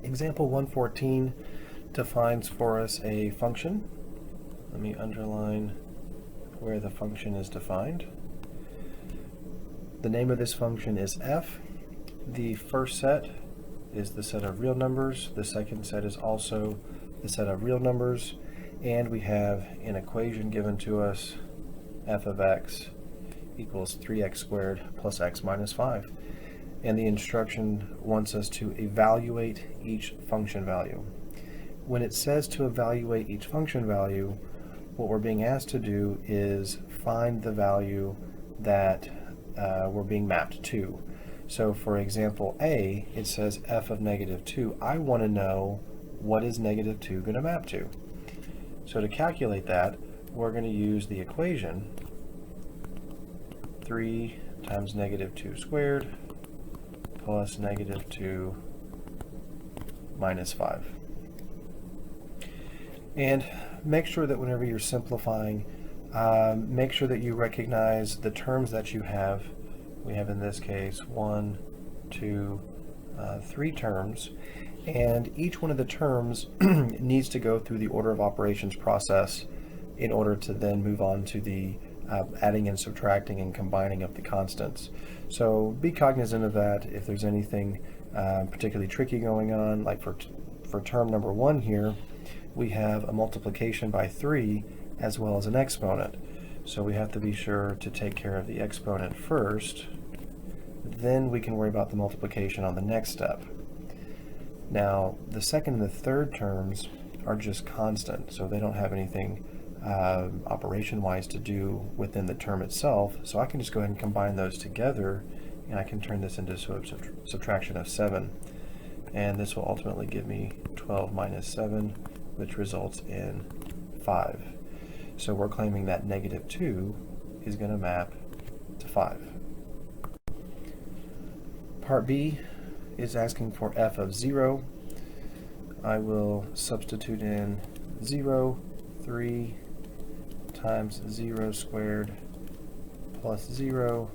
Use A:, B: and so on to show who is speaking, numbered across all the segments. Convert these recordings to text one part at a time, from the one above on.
A: Example 114 defines for us a function. Let me underline where the function is defined. The name of this function is f. The first set is the set of real numbers. The second set is also the set of real numbers. And we have an equation given to us, f of x equals 3x squared plus x minus 5. And the instruction wants us to evaluate each function value. When it says to evaluate each function value, what we're being asked to do is find the value that we're being mapped to. So for example A, it says f of -2. I want to know what is -2 going to map to. So to calculate that, we're going to use the equation 3 times -2 squared plus -2 minus 5. And make sure that whenever you're simplifying, make sure that you recognize the terms that you have. We have in this case 1, 2, 3 terms, and each one of the terms needs to go through the order of operations process in order to then move on to the adding and subtracting and combining of the constants. So be cognizant of that. If there's anything particularly tricky going on, like for term number 1 here, we have a multiplication by 3 as well as an exponent. So we have to be sure to take care of the exponent first, then we can worry about the multiplication on the next step. Now, the second and the third terms are just constant, so they don't have anything operation-wise to do within the term itself, so I can just go ahead and combine those together, and I can turn this into a subtraction of 7. And this will ultimately give me 12 minus 7, which results in 5. So we're claiming that -2 is going to map to 5. Part B is asking for f of 0. I will substitute in 0, 3 times 0 squared plus 0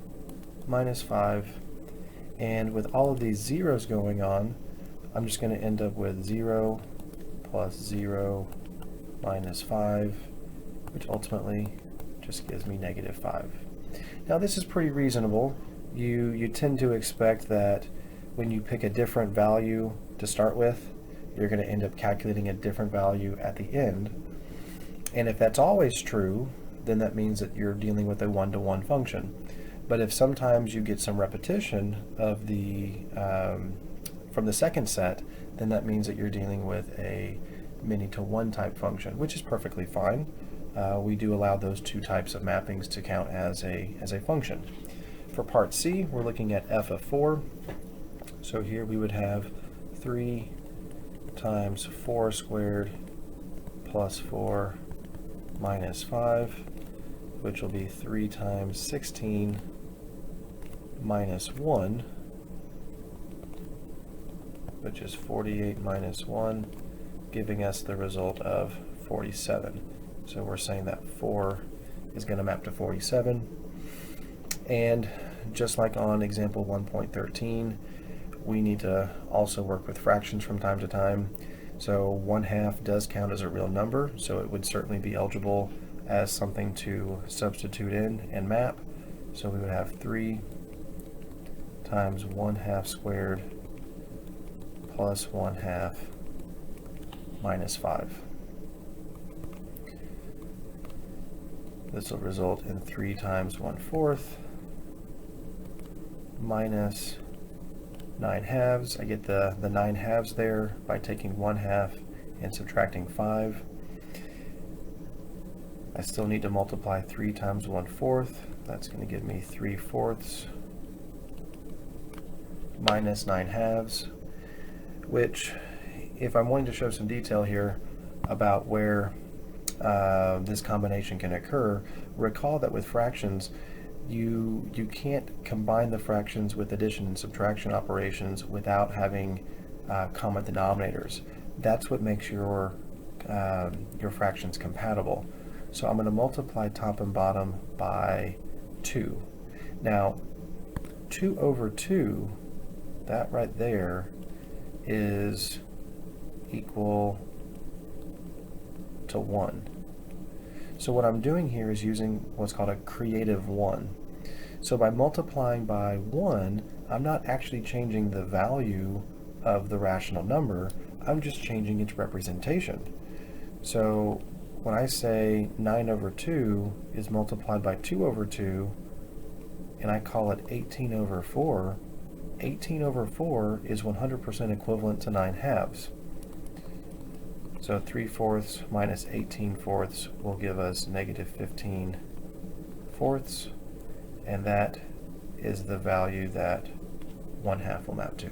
A: minus 5. And with all of these zeros going on, I'm just going to end up with 0 plus 0 minus 5, which ultimately just gives me -5. Now this is pretty reasonable. You tend to expect that when you pick a different value to start with, you're going to end up calculating a different value at the end. And if that's always true, then that means that you're dealing with a one-to-one function. But if sometimes you get some repetition of the from the second set, then that means that you're dealing with a many-to-one type function, which is perfectly fine. We do allow those two types of mappings to count as a function. For part C, we're looking at f of 4. So here we would have 3 times 4 squared plus 4 minus 5, which will be 3 times 16 minus 1, which is 48 minus 1, giving us the result of 47. So we're saying that 4 is going to map to 47. And just like on example 1.13, we need to also work with fractions from time to time. So 1/2 does count as a real number, so it would certainly be eligible as something to substitute in and map. So we would have 3 times 1/2 squared plus 1/2 minus 5. This will result in 3 times 1/4 minus 9/2. I get the 9/2 there by taking 1/2 and subtracting 5. I still need to multiply 3 times 1/4. That's going to give me 3/4 minus 9/2, which, if I'm wanting to show some detail here about where this combination can occur, recall that with fractions, you can't combine the fractions with addition and subtraction operations without having common denominators. That's what makes your fractions compatible. So I'm going to multiply top and bottom by 2. Now, 2 over 2, that right there is equal to 1. So what I'm doing here is using what's called a creative 1. So by multiplying by 1, I'm not actually changing the value of the rational number, I'm just changing its representation. So when I say 9 over 2 is multiplied by 2 over 2, and I call it 18 over 4, 18 over 4 is 100% equivalent to 9 halves. So 3/4 minus 18/4 will give us negative 15/4, and that is the value that 1/2 will map to.